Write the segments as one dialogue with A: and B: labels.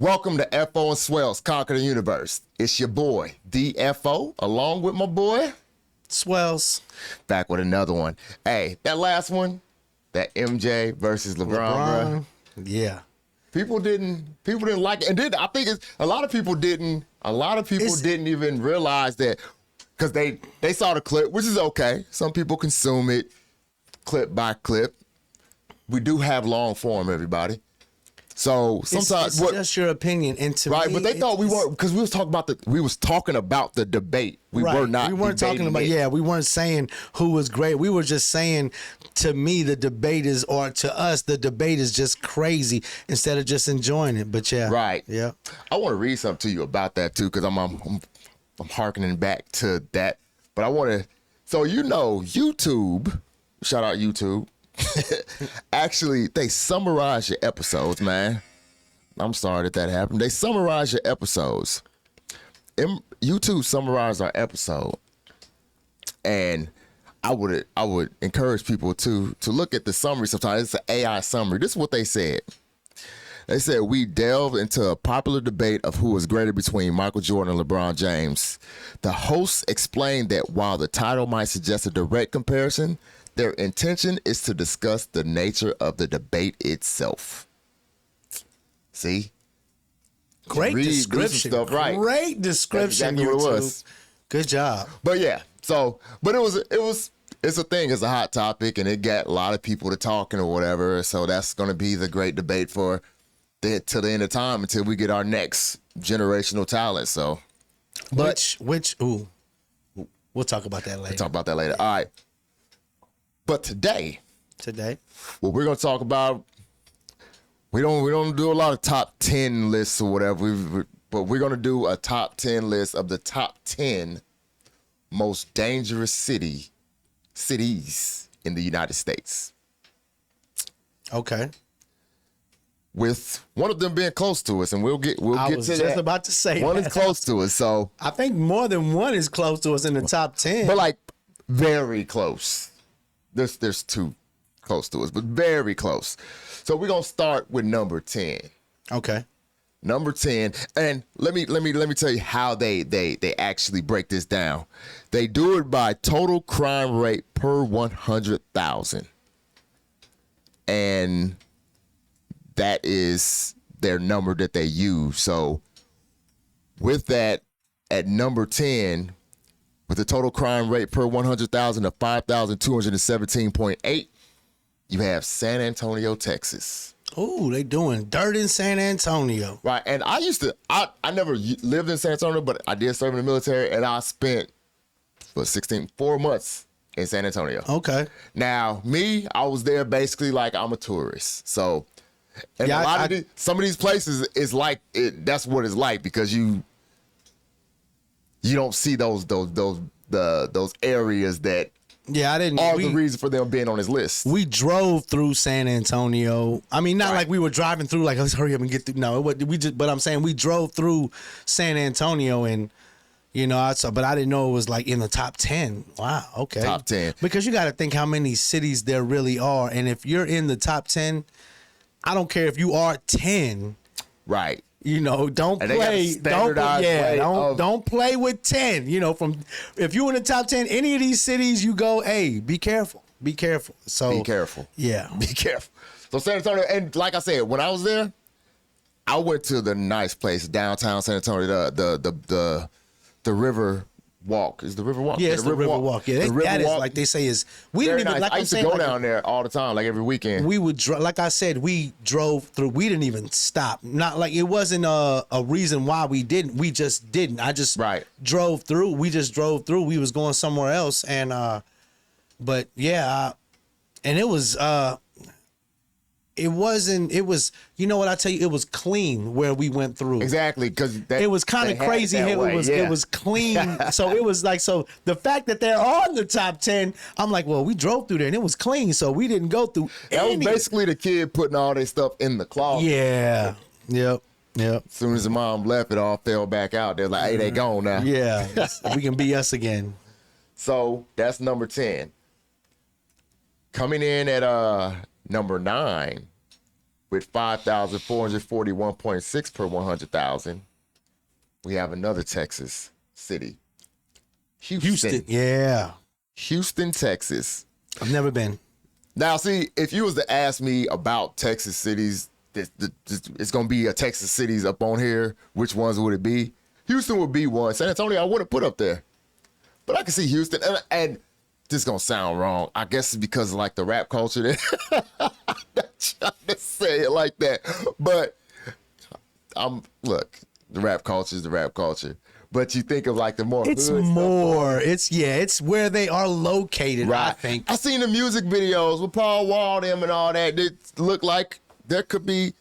A: Welcome to FO and Swells Conquer the Universe. It's your boy, DFO, along with my boy,
B: Swells.
A: back with another one. Hey, that last one, that MJ versus LeBron, bro.
B: Yeah.
A: People didn't like it. And then I think a lot of people didn't even realize that, because they saw the clip, which is okay. Some people consume it clip by clip. We do have long form, everybody. So sometimes
B: it's just your opinion, and to
A: right,
B: me,
A: but they thought we weren't, because we was talking about the debate. We weren't
B: talking about we weren't saying who was great. We were just saying, to me, the debate is, or to us, the debate is just crazy instead of just enjoying it. But yeah,
A: right,
B: yeah.
A: I want to read something to you about that too, because I'm hearkening back to that. But I want to, so YouTube, shout out YouTube. Actually, they summarize your episodes, man. I'm sorry that happened. They summarize your episodes. YouTube summarized our episode, and I would encourage people to look at the summary. Sometimes it's an AI summary. This is what they said. They said, we delve into a popular debate of who is greater between Michael Jordan and LeBron James. The hosts explained that while the title might suggest a direct comparison, their intention is to discuss the nature of the debate itself. See?
B: Great description.
A: Stuff, right.
B: Great description.
A: That's exactly what it was.
B: Good job.
A: But yeah, but it's a thing. It's a hot topic, and it got a lot of people to talking or whatever. So that's going to be the great debate till the end of time, until we get our next generational talent. So,
B: we'll talk about that later.
A: All right. But today, what we're gonna talk about, we don't do a lot of top 10 lists or whatever, but we're gonna do a top 10 list of the top 10 most dangerous cities in the United States.
B: Okay.
A: With one of them being close to us, and we'll get to that.
B: I was just about to say
A: one is close to us, so
B: I think more than one is close to us in the top 10.
A: But like very close. There's two close to us, but very close. So we're gonna start with number 10.
B: Okay.
A: Number 10, and let me tell you how they actually break this down. They do it by total crime rate per 100,000, and that is their number that they use. So with that, at number 10, with the total crime rate per 100,000 of 5,217.8, you have San Antonio, Texas.
B: Oh, they doing dirt in San Antonio.
A: Right, and I never lived in San Antonio, but I did serve in the military, and I spent 4 months in San Antonio.
B: Okay.
A: Now, I was there basically like I'm a tourist. So, and some of these places is like that's what it's like, because you don't see those areas that the reason for them being on this list. We drove through San Antonio. I mean, not like we were driving through like, let's hurry up and get through. No, but I'm saying we drove through San Antonio, and but I didn't know it was like in the top 10. Wow, okay. Top 10. Because you got to think how many cities there really are, and if you're in the top 10, I don't care if you are 10. Right. Don't play. Don't play with 10. If you're in the top 10, any of these cities, you go, hey, be careful. Be careful. So be careful. Yeah. Be careful. So San Antonio, and like I said, when I was there, I went to the nice place, downtown San Antonio, the River Walk. Is the River Walk?
B: Yeah, it's the River Walk. Yeah, that is, like they say, is we didn't even.
A: Nice.
B: Like
A: I used to go down there all the time, like every weekend.
B: We would, like I said, we drove through. We didn't even stop. Not like it wasn't a reason why we didn't. We just didn't. I just drove through. We just drove through. We was going somewhere else, and but yeah, and it was. It wasn't. It was. You know what I tell you? It was clean where we went through. Exactly, because it was kind of crazy. It was clean. So it was like, so the fact that they're on the top 10, I'm like, well, we drove through there and it was clean, so we didn't go through. That was basically the kid putting all their stuff in the closet. Yeah. Yep. As soon as the mom left, it all fell back out. They're like, hey, they gone now. Yeah. We can be us again. So that's number 10. Coming in at number 9,
A: with 5,441.6 per 100,000. We have another Texas city. Houston.
B: Yeah.
A: Houston, Texas.
B: I've never been.
A: Now, see, if you was to ask me about Texas cities, it's going to be a Texas cities up on here. Which ones would it be? Houston would be one. San Antonio, I wouldn't put up there. But I can see Houston. And this is going to sound wrong. I guess it's because of, like, the rap culture there. I'm not trying to say it like that. But, look, the rap culture is the rap culture. But you think of, like, the more
B: It's
A: hood
B: more.
A: Stuff,
B: it's where they are located,
A: right.
B: I think.
A: I seen the music videos with Paul Wall them and all that. It looked like there could be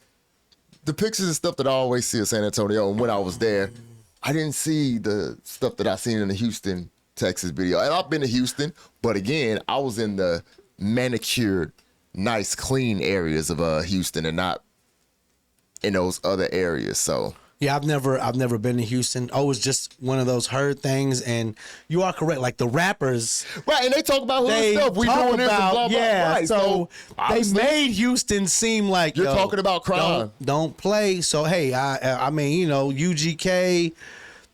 A: the pictures and stuff that I always see of San Antonio. And when I was there, I didn't see the stuff that I seen in the Houston, Texas video. And I've been to Houston, but again, I was in the manicured, nice, clean areas of Houston and not in those other areas. So
B: yeah, I've never been to Houston. Oh, it's just one of those heard things, and you are correct. Like the rappers,
A: right? And they talk about hood stuff. We doing this and blah blah.
B: Yeah,
A: right.
B: so they made Houston seem like
A: you're talking about crime.
B: Don't play. So hey, I mean, you know, UGK.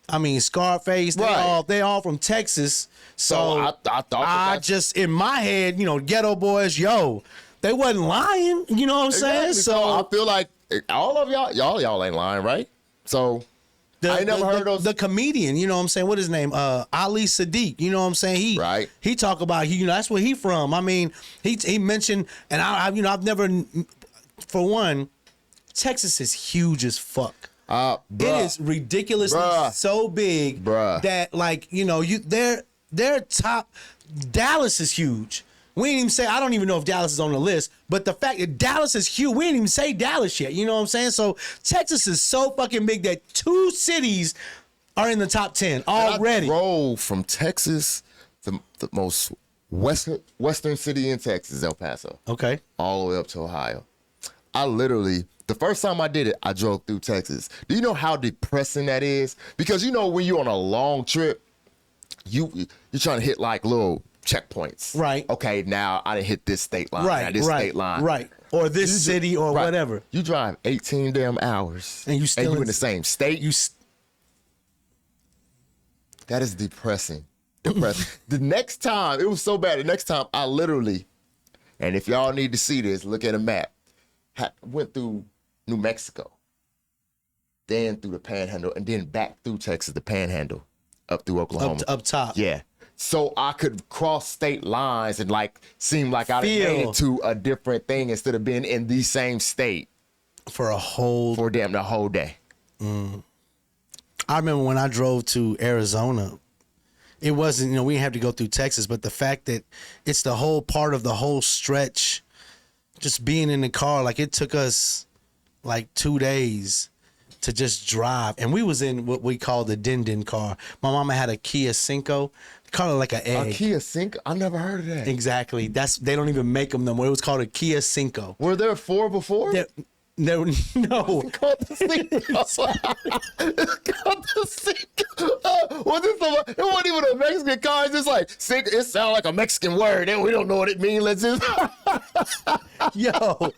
B: I mean, Scarface. They all from Texas. So
A: I thought
B: just in my head, you know, Ghetto Boys. Yo, they wasn't lying. You know what I'm saying?
A: So I feel like all of y'all ain't lying, right? So I never heard those.
B: The comedian, you know what I'm saying? What his name? Ali Sadiq. You know what I'm saying? He talk about you know that's where he from. I mean, he mentioned, and I've never, for one, Texas is huge as fuck. It is ridiculously so big that like you know their top. Dallas is huge. We didn't even say, I don't even know if Dallas is on the list, but the fact that Dallas is huge, we didn't even say Dallas yet. You know what I'm saying? So Texas is so fucking big that 2 cities are in the top 10 already.
A: I drove from Texas, the most western city in Texas, El Paso.
B: Okay.
A: All the way up to Ohio. I literally, the first time I did it, I drove through Texas. Do you know how depressing that is? Because you know when you're on a long trip, you're trying to hit like little checkpoints.
B: Right.
A: Okay, now I didn't hit this state line.
B: Right.
A: This state line.
B: Right. Or this city or whatever.
A: You drive 18 damn hours.
B: And you
A: in the same state. That is depressing. The next time, it was so bad. The next time I literally, and if y'all need to see this, look at a map. Went through New Mexico. Then through the Panhandle. And then back through Texas, the Panhandle. Up through Oklahoma.
B: Up top.
A: Yeah. So I could cross state lines and like seem like I made it to a different thing instead of being in the same state
B: for the whole day. I remember when I drove to Arizona, it wasn't, you know, we didn't have to go through Texas, but the fact that it's the whole part of the whole stretch, just being in the car, like it took us like 2 days to just drive. And we was in what we call the Din car. My mama had a Kia Cinco. Call it like an egg.
A: A Kia Cinco? I never heard of that.
B: Exactly. They don't even make them no more. It was called a Kia Cinco.
A: Were there 4 before?
B: No.
A: It's called the Cinco. It's called the Cinco. It wasn't even a Mexican car. It's just like Cinco. It sounds like a Mexican word, and we don't know what it means. Let's just.
B: Yo.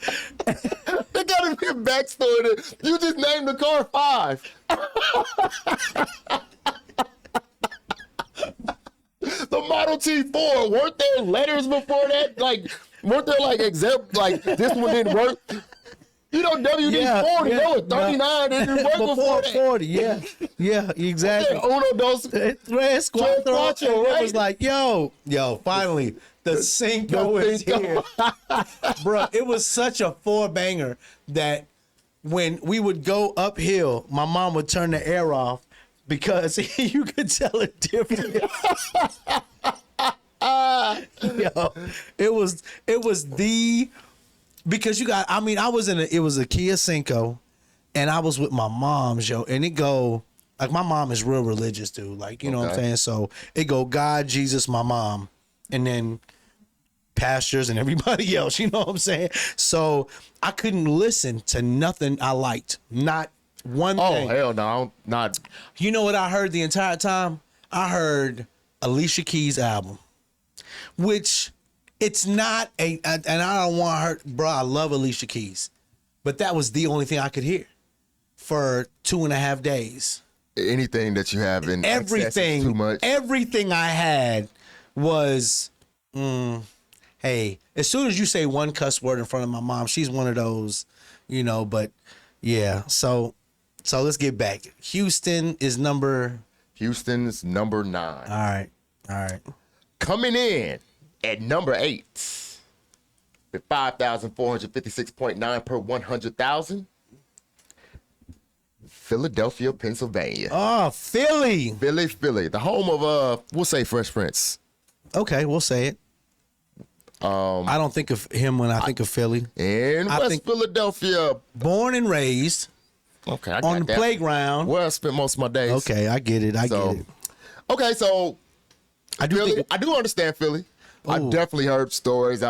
A: There gotta be a backstory. You just named the car 5. The Model T4, weren't there letters before that? Like, weren't there like like this one didn't work? You know, WD-40, that was 39, it didn't work before that.
B: 40, yeah, exactly.
A: Uno, dos,
B: tres, cuatro.
A: Right?
B: It was like, yo, finally, the Cinco is here. Bruh, it was such a 4-banger that when we would go uphill, my mom would turn the air off because you could tell a difference. Yo, it was because it was a Kia Cinco and I was with my mom's, yo, and it go, like my mom is real religious, dude. Like, you know what I'm saying? So it go God, Jesus, my mom, and then pastors and everybody else, you know what I'm saying? So I couldn't listen to nothing I liked. Not one thing.
A: Oh, hell no. Not.
B: You know what I heard the entire time? I heard Alicia Keys' album, which it's not and I don't want her, bro, I love Alicia Keys. But that was the only thing I could hear for 2.5 days.
A: Anything that you have in excess is too much.
B: Everything I had was, hey, as soon as you say one cuss word in front of my mom, she's one of those, but yeah. So let's get back. Houston's number
A: 9.
B: All right.
A: Coming in at number 8 with 5,456.9 per 100,000. Philadelphia, Pennsylvania.
B: Oh, Philly.
A: Philly. The home of, we'll say Fresh Prince.
B: Okay, we'll say it. I don't think of him when I think of Philly.
A: In West Philadelphia.
B: Born and raised.
A: Okay, I got
B: on the playground.
A: Where I spent most of my days.
B: Okay, I get it.
A: Okay, so I do understand Philly. Ooh. I definitely heard stories.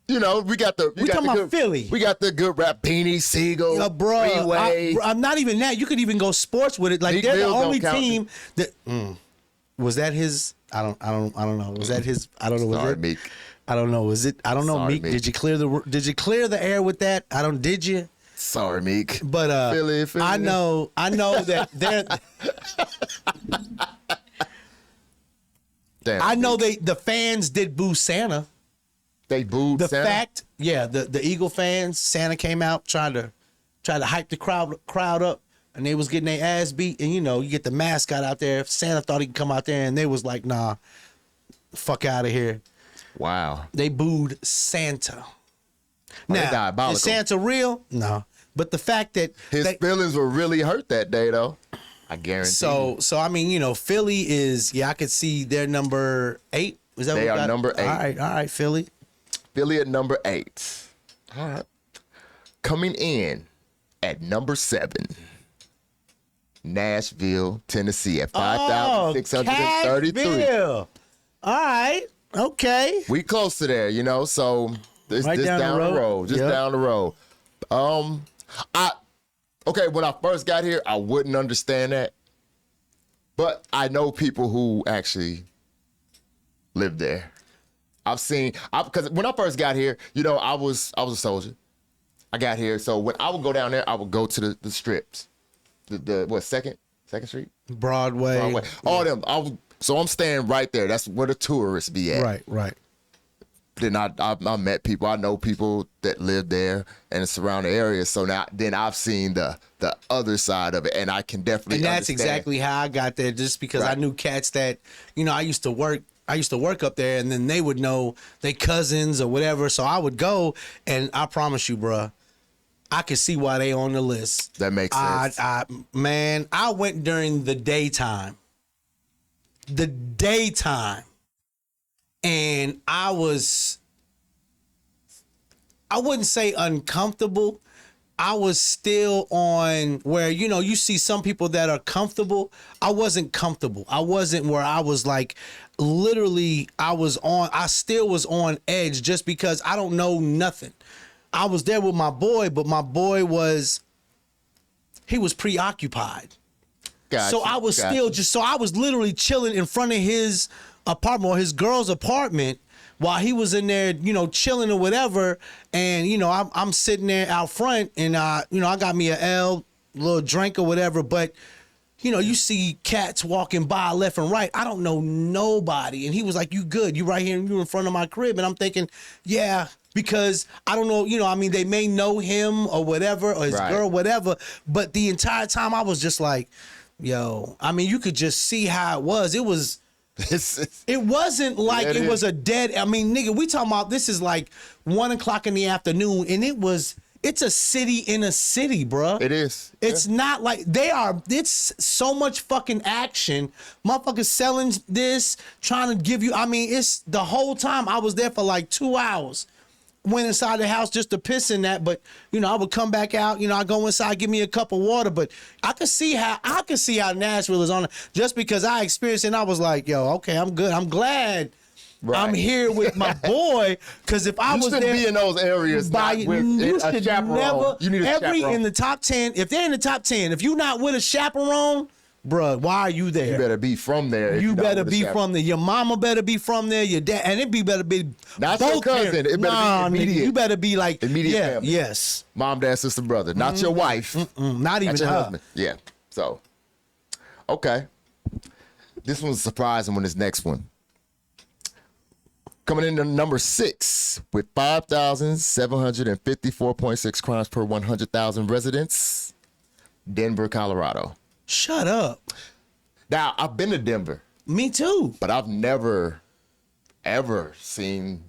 A: We got the
B: about Philly.
A: We got the good rap, Beanie Siegel, Freeway.
B: I'm not even that. You could even go sports with it. Like Meek they're Mills the only team that was that his. I don't know. Was that his? I don't know.
A: Sorry, Meek.
B: I don't know. Was it? I don't know. Sorry, Meek. Did you clear the air with that? Did you?
A: Sorry, Meek.
B: But
A: Philly.
B: I know that they're.
A: Damn,
B: I know the fans did boo Santa.
A: They booed
B: the
A: Santa?
B: fact, yeah, the Eagle fans, Santa came out trying to hype the crowd up, and they was getting their ass beat. And you get the mascot out there. Santa thought he could come out there, and they was like, nah, fuck out of here.
A: Wow.
B: They booed Santa.
A: Now,
B: is Santa real? No. But the fact that
A: his feelings were really hurt that day, though. I guarantee.
B: So I mean, Philly is, I could see they're number 8. Is that
A: they are number 8?
B: All right, Philly.
A: Philly at number 8. All right. Coming in at number 7. Nashville, Tennessee at 5,633.
B: All right. Okay.
A: We close to there, so this down the road. Just down the road. When I first got here, I wouldn't understand that. But I know people who actually live there. I've seen, because when I first got here, I was a soldier. I got here, so when I would go down there, I would go to the strips. Second Street?
B: Broadway.
A: All them. So I'm staying right there. That's where the tourists be at.
B: Right.
A: Then I met people. I know people that live there and the surrounding areas. So then I've seen the other side of it, and I can definitely
B: And that's
A: understand.
B: exactly how I got there, just because I knew cats that, I used to work up there, and then they would know they cousins or whatever. So I would go, and I promise you, bruh, I could see why they on the list.
A: That makes sense.
B: I went during the daytime. And I wouldn't say uncomfortable. I was still on where, you see some people that are comfortable. I wasn't comfortable. I wasn't where I was like, literally, I still was on edge just because I don't know nothing. I was there with my boy, but my boy he was preoccupied. So I was I was literally chilling in front of his apartment or his girl's apartment while he was in there, chilling or whatever. And, I'm sitting there out front, and, I got me a little drink or whatever. But, you see cats walking by left and right. I don't know nobody. And he was like, you good? You right here? You in front of my crib? And I'm thinking, yeah, because I don't know, they may know him or whatever, or his girl, whatever. But the entire time I was just like, yo, you could just see how it was. It wasn't like it was a dead. Nigga, we talking about this is like 1:00 in the afternoon, and it's a city in a city, bruh.
A: It is.
B: It's not like it's so much fucking action. Motherfuckers selling this, trying to give you, it's the whole time I was there for like 2 hours. Went inside the house just to piss in that, but I would come back out. I go inside, give me a cup of water. But I could see how Nashville is on it, just because I experienced it. And I was like, yo, okay, I'm good. I'm glad I'm here with my boy. Because if I was there,
A: be in those areas with a chaperone. You need a chaperone
B: in the top 10. If they're in the top 10, if you're not with a chaperone, bruh, why are you there?
A: You better be from there.
B: You better be from there. Your mama better be from there. Your dad, and it better be
A: not your cousin. It better be immediate.
B: Nigga, you better be like
A: immediate family.
B: Yes.
A: Mom, dad, sister, brother. Not your wife.
B: Not even
A: your
B: her.
A: husband. Yeah. So, okay. This one's surprising when this next one. Coming in at number 6 with 5,754.6 crimes per 100,000 residents, Denver, Colorado.
B: Shut up.
A: Now, I've been to Denver.
B: Me too.
A: But I've never, ever seen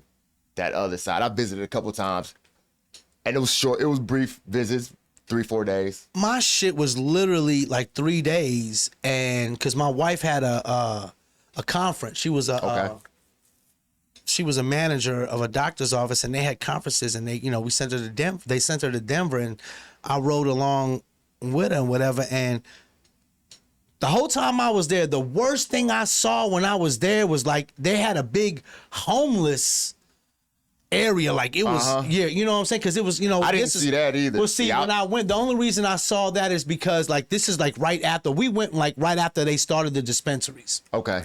A: that other side. I visited a couple times, and it was short. It was brief visits, 3-4 days.
B: My shit was literally like 3 days, and because my wife had a conference. She was she was a manager of a doctor's office, and they had conferences, and we sent her to Denver. They sent her to Denver, and I rode along with her and whatever. And the whole time I was there, the worst thing I saw when I was there was like they had a big homeless area. Like it was, you know what I'm saying? Because it was,
A: I didn't see that either.
B: Well, see, when I went, the only reason I saw that is because like this is like right after we went, like right after they started the dispensaries.
A: Okay.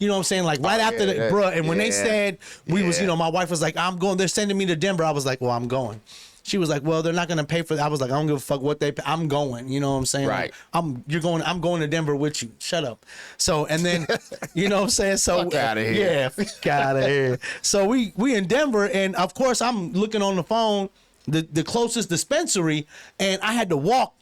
B: You know what I'm saying? Like right after that, bruh. And when they said we was, my wife was like, I'm going, they're sending me to Denver. I was like, well, I'm going. She was like, well, they're not going to pay for that. I was like, I don't give a fuck what they pay. I'm going. You know what I'm saying?
A: Right.
B: Like, I'm going to Denver with you. Shut up. So, and then, you know what I'm saying? So,
A: fuck out of here.
B: Yeah, fuck out of here. So we in Denver, and of course I'm looking on the phone, the closest dispensary, and I had to walk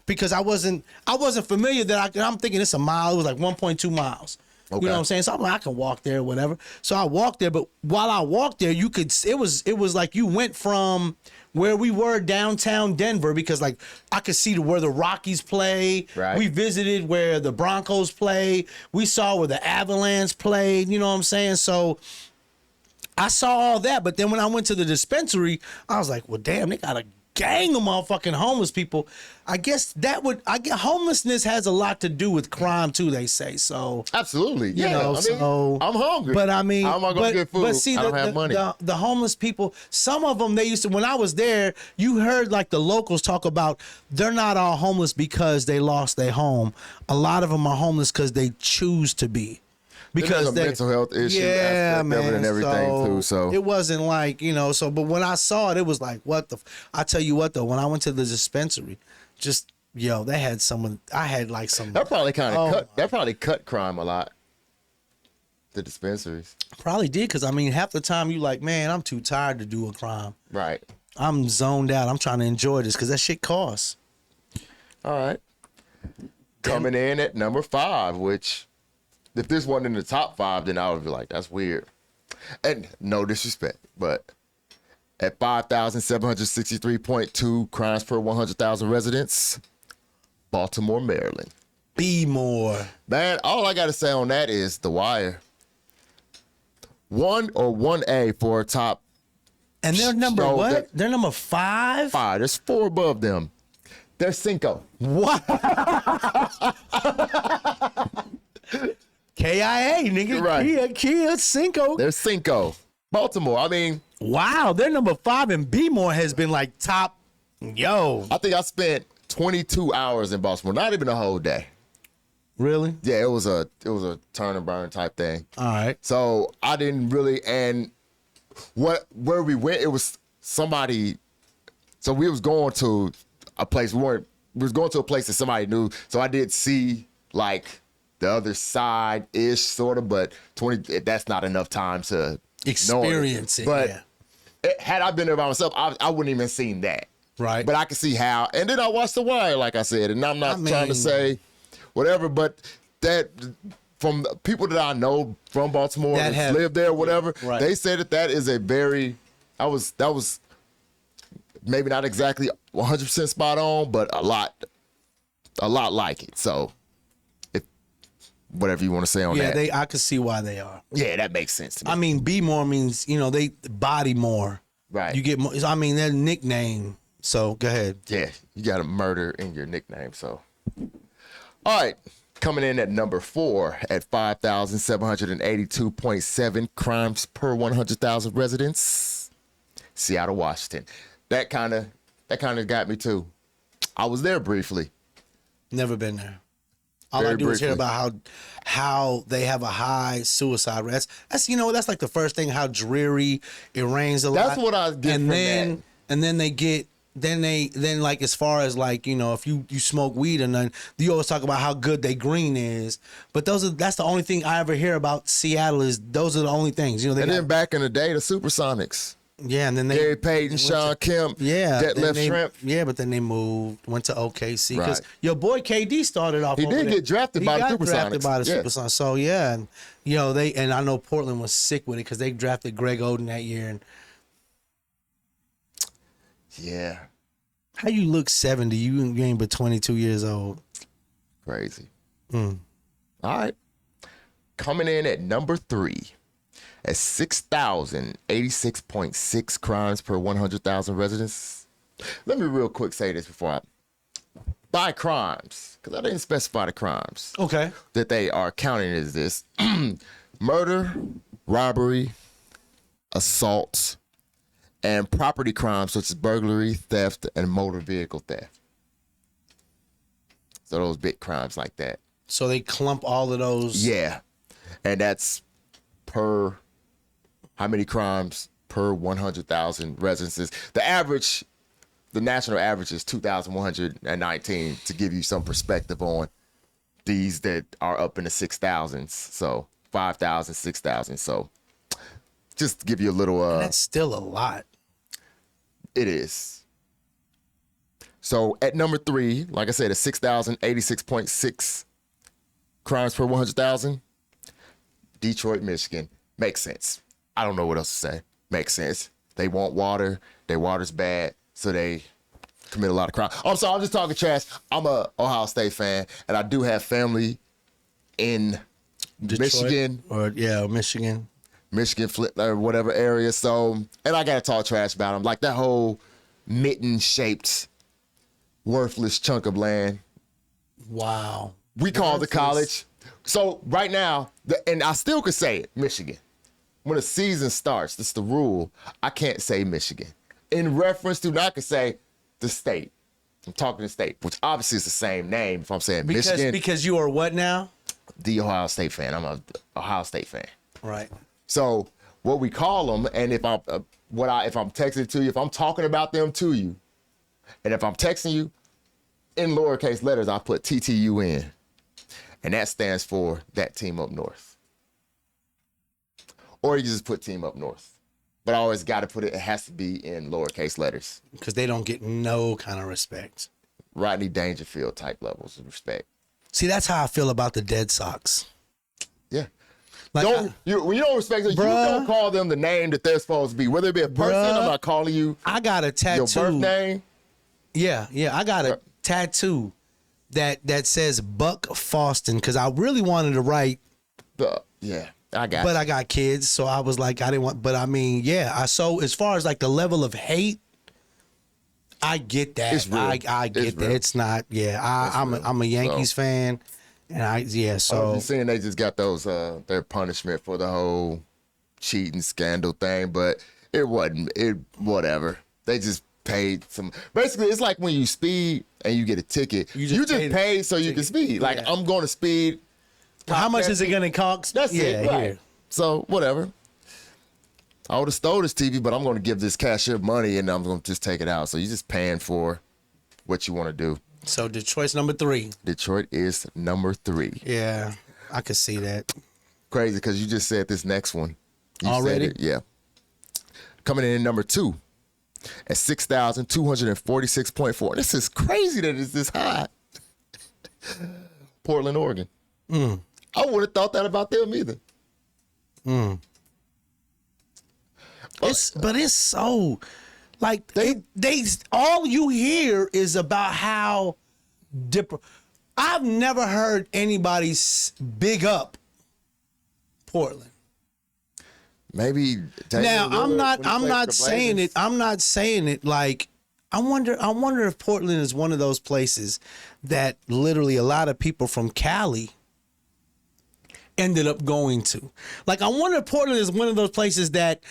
B: because I wasn't familiar I'm thinking it's a mile. It was like 1.2 miles. Okay. You know what I'm saying? So I'm like, I can walk there, whatever. So I walked there, but while I walked there, it was like you went from where we were downtown Denver, because like I could see where the Rockies play.
A: Right.
B: We visited where the Broncos play. We saw where the Avalanche played. You know what I'm saying? So I saw all that, but then when I went to the dispensary, I was like, well, damn, they got a gang of motherfucking homeless people. I guess homelessness has a lot to do with crime too, they say. So
A: absolutely, yeah. I'm hungry,
B: but I mean,
A: I'm not gonna get food.
B: But see,
A: I don't have money.
B: The homeless people, some of them, they used to, when I was there, you heard like the locals talk about they're not all homeless because they lost their home. A lot of them are homeless because they choose to be. Because
A: there's a mental health issue, man, and everything too. So
B: it wasn't like, but when I saw it was like, I tell you what though, when I went to the dispensary, they had someone. I had like some.
A: That probably cut crime a lot. The dispensaries
B: probably did, because I mean, half the time you like, man, I'm too tired to do a crime.
A: Right.
B: I'm zoned out. I'm trying to enjoy this because that shit costs.
A: All right. Coming in at number 5, which, if this wasn't in the top 5, then I would be like, that's weird. And no disrespect, but at 5,763.2 crimes per 100,000 residents, Baltimore, Maryland.
B: Be more.
A: Man, all I got to say on that is The Wire. 1 or 1A for a top.
B: And they're number what? They're number 5?
A: 5. There's 4 above them. They're Cinco.
B: What? KIA, nigga.
A: Right.
B: Kia, Cinco.
A: They're Cinco. Baltimore, I mean.
B: Wow, they're number 5, and B-More has been like top. Yo.
A: I think I spent 22 hours in Baltimore. Not even a whole day.
B: Really?
A: Yeah, it was a turn and burn type thing.
B: All right.
A: So I didn't really, and where we went, it was somebody. So we was going to a place we was going to a place that somebody knew. So I did see like the other side ish sort of, but that's not enough time to
B: experience it.
A: But had I been there by myself, I wouldn't even seen that.
B: Right.
A: But I could see how, and then I watched The Wire, like I said, and I'm not trying to say whatever, but that from the people that I know from Baltimore that live there, whatever,
B: right.
A: They said that is a very, that was maybe not exactly 100% spot on, but a lot like it. So, whatever you want to say on that.
B: Yeah, I could see why they are.
A: Yeah, that makes sense to me.
B: I mean, be more means, they body more.
A: Right.
B: You get more, I mean, their nickname. So, go ahead.
A: Yeah, you got a murder in your nickname, so. All right, coming in at number 4 at 5,782.7 crimes per 100,000 residents, Seattle, Washington. That kind of got me too. I was there briefly.
B: Never been there. All
A: Very
B: I do is hear
A: briefly.
B: about how they have a high suicide rate. That's that's like the first thing. How dreary it rains a lot.
A: That's what I get from that.
B: And then they get then like as far as like if you smoke weed and then you always talk about how good they green is, but that's the only thing I ever hear about Seattle is those are the only things
A: Then back in the day, the Supersonics.
B: Yeah, and then
A: Gary Payton, Sean Kemp, Detlef Shrimp.
B: Yeah, but then they went to OKC because
A: Right.
B: your boy KD started off.
A: He
B: over
A: did
B: there.
A: get drafted by the Supersonics.
B: Drafted by the
A: Yeah.
B: Supersonics. So yeah, and and I know Portland was sick with it because they drafted Greg Oden that year. And
A: Yeah,
B: how you look 70? You ain't but 22 years old.
A: crazy. All right. Coming in at number 3 at 6,086.6 crimes per 100,000 residents. Let me real quick say this before I... By crimes, because I didn't specify the crimes.
B: Okay.
A: That they are counting as this. Murder, robbery, assault, and property crimes such as burglary, theft, and motor vehicle theft. So those big crimes like that.
B: So they clump all of those.
A: Yeah. And that's per how many crimes per 100,000 residences. The national average is 2,119 to give you some perspective on these that are up in the 6,000s. So 5,000, 6,000. So just to give you a little.
B: That's still a lot.
A: It is. So at number 3, like I said, at 6,086.6 crimes per 100,000. Detroit, Michigan. Makes sense. I don't know what else to say. Makes sense. They want water. Their water's bad, so they commit a lot of crime. Oh, I'm sorry, I'm just talking trash. I'm a Ohio State fan, and I do have family in
B: Detroit,
A: Michigan.
B: Michigan,
A: Flint, or whatever area. So, and I gotta talk trash about them. Like that whole mitten-shaped, worthless chunk of land.
B: Wow.
A: We call the college. So right now, and I still could say it, Michigan. When the season starts, that's the rule. I can't say Michigan. In reference to, I could say the state. I'm talking the state, which obviously is the same name. If I'm saying Michigan,
B: because you are what now?
A: The Ohio State fan. I'm a Ohio State fan.
B: Right.
A: So what we call them, and if I'm if I'm texting it to you, if I'm talking about them to you, and if I'm texting you in lowercase letters, I put TTU in. And that stands for that team up north. Or you just put team up north. But I always got to put it has to be in lowercase letters.
B: Because they don't get no kind of respect.
A: Rodney Dangerfield type levels of respect.
B: See, that's how I feel about the Dead Sox.
A: Yeah.
B: Like,
A: when you don't respect them, you don't call them the name that they're supposed to be. Whether it be a person, I'm not calling you
B: I got a tattoo.
A: Your birth name.
B: Yeah. I got a tattoo that says Buck Foston because I really wanted to write.
A: I got.
B: But I got kids, so I was like, I didn't want. But I mean, so as far as like the level of hate, I get that.
A: It's real.
B: I get that. It's not. Yeah, I'm a Yankees fan, and So
A: I'm saying they just got those their punishment for the whole cheating scandal thing, but it wasn't. Whatever. They just paid some. Basically, it's like when you speed and you get a ticket. You just pay so you can speed. Like I'm going to speed.
B: How much is it going to cost?
A: That's it. Right. Here. So whatever. I would have stole this TV, but I'm going to give this cashier money and I'm going to just take it out. So you're just paying for what you want to do.
B: So Detroit's number 3.
A: Detroit is number 3.
B: Yeah, I could see that.
A: Crazy because you just said this next one. You
B: already?
A: Yeah. Coming in at number 2 at 6,246.4. This is crazy that it's this high. Portland, Oregon. I wouldn't have thought that about them either.
B: It's so like they all you hear is about how I've never heard anybody big up Portland.
A: Maybe
B: now I'm not saying it. I'm not saying it like I wonder if Portland is one of those places that literally a lot of people from Cali ended up going to. Like I wonder if Portland is one of those places that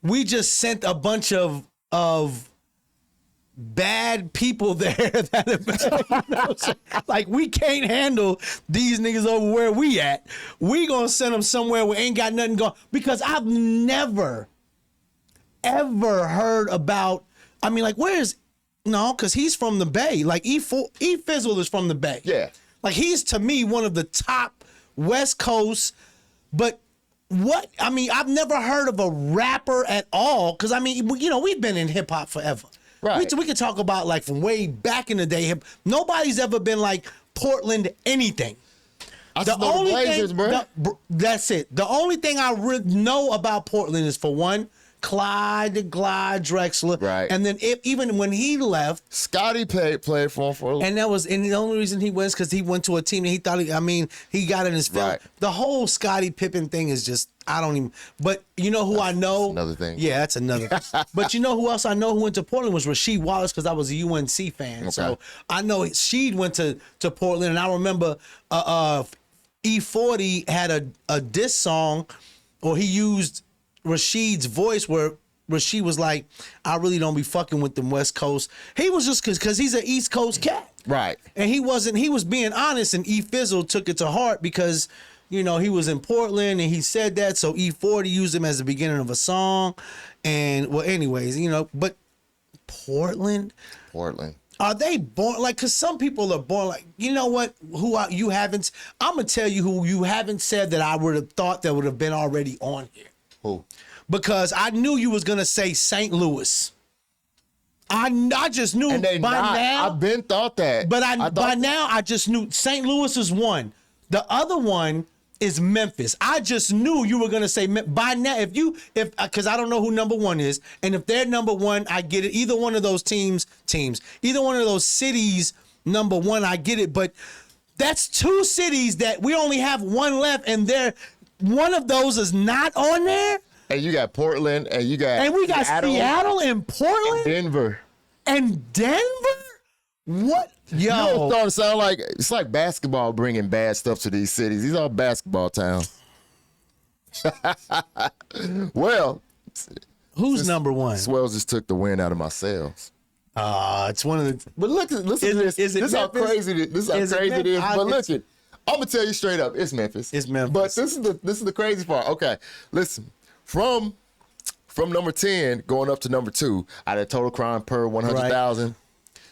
B: we just sent a bunch of bad people there that like we can't handle these niggas over where we at. We gonna send them somewhere where ain't got nothing going. Because I've never, ever heard about. I mean, like, where's no? Because he's from the Bay. Like E Fizzle is from the Bay.
A: Yeah.
B: Like he's to me one of the top West Coast, but. What I mean, I've never heard of a rapper at all. Because I mean, you know, we've been in hip hop forever.
A: Right.
B: We could talk about like from way back in the day. Nobody's ever been like Portland anything.
A: The only Blazers,
B: thing, that's it. The only thing I know about Portland is for one, Clyde Drexler.
A: Right.
B: And then even when he left,
A: Scotty played for him
B: and the only reason he went is because he went to a team and he thought he got in his film.
A: Right.
B: The whole Scottie Pippen thing is just I don't even. But you know who I know?
A: Another thing.
B: Yeah, that's another thing. But you know who else I know who went to Portland was Rasheed Wallace because I was a UNC fan.
A: Okay.
B: So I know Sheed went to Portland, and I remember E40 had a diss song, or he used Rasheed's voice where Rasheed was like, I really don't be fucking with them West Coast. He was just because he's an East Coast cat.
A: Right.
B: And he was being honest, and E Fizzle took it to heart because, you know, he was in Portland and he said that. So E40 used him as the beginning of a song. And well, anyways, you know, but Portland. Are they born like? Because some people are born like. You know what? You haven't. I'm gonna tell you who you haven't said that I would have thought that would have been already on here.
A: Who?
B: Because I knew you was gonna say St. Louis. I just knew
A: and they
B: by
A: not.
B: now.
A: I've been thought that.
B: But by now I just knew St. Louis is one. The other one is Memphis. I just knew you were gonna say by now. If because I don't know who number one is, and if they're number one, I get it. Either one of those teams, either one of those cities, number one, I get it. But that's two cities that we only have one left, and one of those is not on there.
A: And you got Portland, and we got
B: Seattle and Portland,
A: Denver.
B: What? Yo,
A: You know what's starting to sound like? It's like basketball bringing bad stuff to these cities. These are basketball towns. Well,
B: who's number one?
A: Swells just took the wind out of my sails.
B: It's one of the.
A: But listen to this. This is how crazy it is. But listen, I'm gonna tell you straight up, it's Memphis.
B: It's Memphis.
A: But this is the crazy part. Okay, listen. From number 10 going up to number 2, out of total crime per 100,000,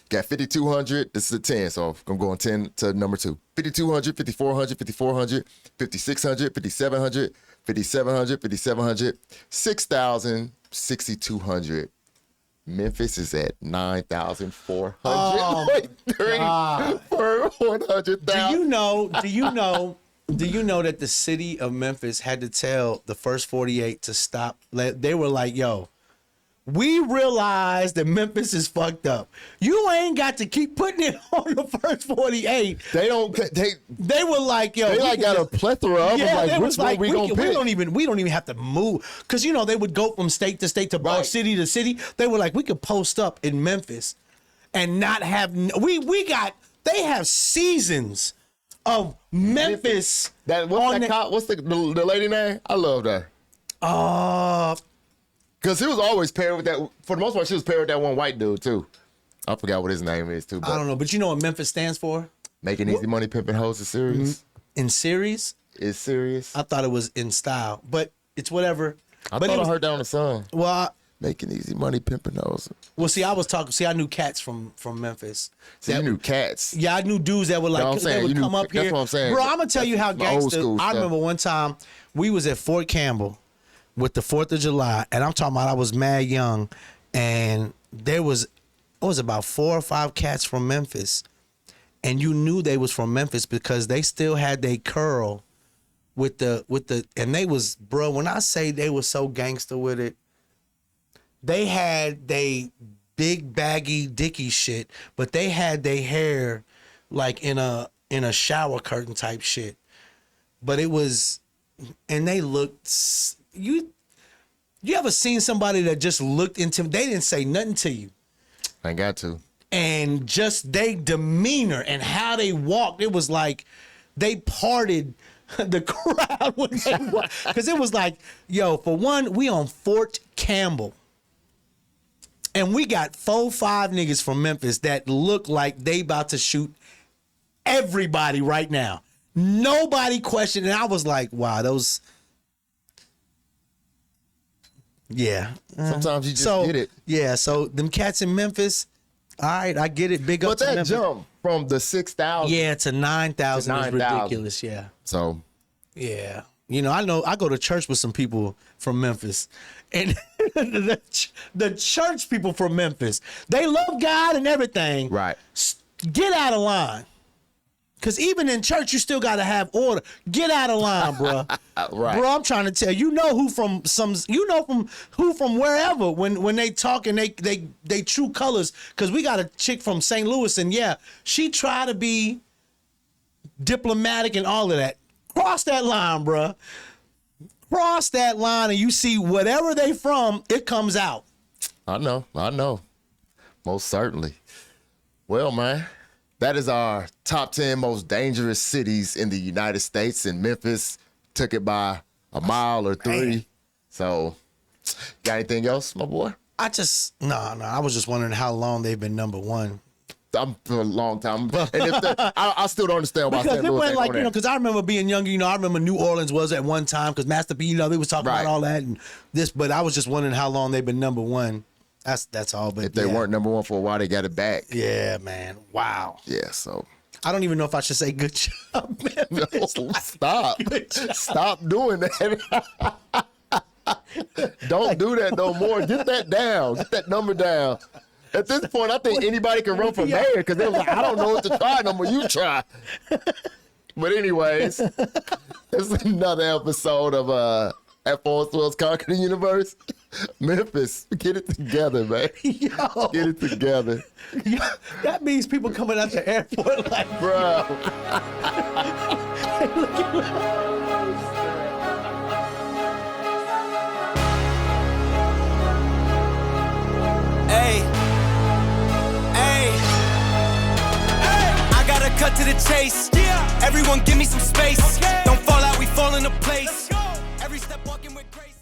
A: got 5,200. This is a 10, so I'm going 10 to number 2. 5,200, 5,400, 5,400, 5,600, 5,700, 5,700, 5,700, 6,000, 6,200. Memphis is at 9,400 per 100,000. Do you know that the city of Memphis had to tell the first 48 to stop? They were like, yo, we realize that Memphis is fucked up. You ain't got to keep putting it on the first 48. They were like, yo, they got a plethora of them. Like, which one we gonna pick?
B: We don't even have to move. Because, you know, they would go from state to state to city to city. They were like, we could post up in Memphis and not have, they have seasons of Memphis.
A: What's the lady name? I love that. Because he was always paired with that. For the most part, she was paired with that one white dude too. I forgot what his name is too. But
B: I don't know, but you know what Memphis stands for?
A: Making easy money, pimping hoes is serious.
B: In series?
A: It's serious.
B: I thought it was in style, but it's whatever.
A: I heard that on the song.
B: Well,
A: making easy money, pimping hoes.
B: Well, see, I knew cats from Memphis.
A: You knew cats?
B: Yeah, I knew dudes that would like they would come up here.
A: That's what I'm saying.
B: Bro, I'm gonna tell you how gangster. I remember one time we was at Fort Campbell with the 4th of July, and I'm talking about I was mad young, and it was about 4 or 5 cats from Memphis, and you knew they was from Memphis because they still had their curl with the and they was, bro, when I say they was so gangster with it, they had they big baggy dicky shit, but they had their hair like in a shower curtain type shit. But it was, and they looked, you ever seen somebody that just looked they didn't say nothing to you.
A: I got to. And
B: just they demeanor and how they walked, it was like they parted the crowd when they walked. Because it was like, yo, for one, we on Fort Campbell. And we got 4-5 niggas from Memphis that look like they about to shoot everybody right now. Nobody questioned. And I was like, wow, those. Yeah.
A: Sometimes you just get it.
B: Yeah, so them cats in Memphis, all right, I get it. Big up to Memphis.
A: But that jump from the 6,000.
B: Yeah, to 9,000 is ridiculous, yeah.
A: So.
B: Yeah. You know I go to church with some people from Memphis. And the church people from Memphis, they love God and everything.
A: Right.
B: Get out of line. Because even in church, you still got to have order. Get out of line, bro.
A: Right.
B: Bro, I'm trying to tell you, who from wherever when they talk and they true colors. Because we got a chick from St. Louis, and yeah, she tried to be diplomatic and all of that. Cross that line, bro. Cross that line, and you see whatever they from, it comes out.
A: I know. Most certainly. Well, man. That is our top 10 most dangerous cities in the United States, and Memphis took it by a mile or 3. Man. So, got anything else, my boy?
B: I was just wondering how long they've been number one.
A: For a long time. And I still don't understand why.
B: Because it went like, because I remember being younger, I remember New Orleans was at one time, because Master P, they was talking about all that and this, but I was just wondering how long they've been number one. That's all. But
A: if they weren't number one for a while, they got it back.
B: Yeah, man. Wow.
A: Yeah, so.
B: I don't even know if I should say good job, man.
A: No, stop. Stop doing that. Don't do that no more. Get that down. Get that number down. At this point, I think anybody can run for mayor, because they was like, I don't know what to try no more. You try. But anyways, this is another episode of At Forest Wells Conquer the Universe. Memphis, get it together, man.
B: Yo. Get
A: it together.
B: Yo, that means people coming out the airport like,
A: bro.
C: Hey, I gotta cut to the chase. Yeah. Everyone give me some space. Okay. Don't fall out, we fall into place. Every step walking with grace.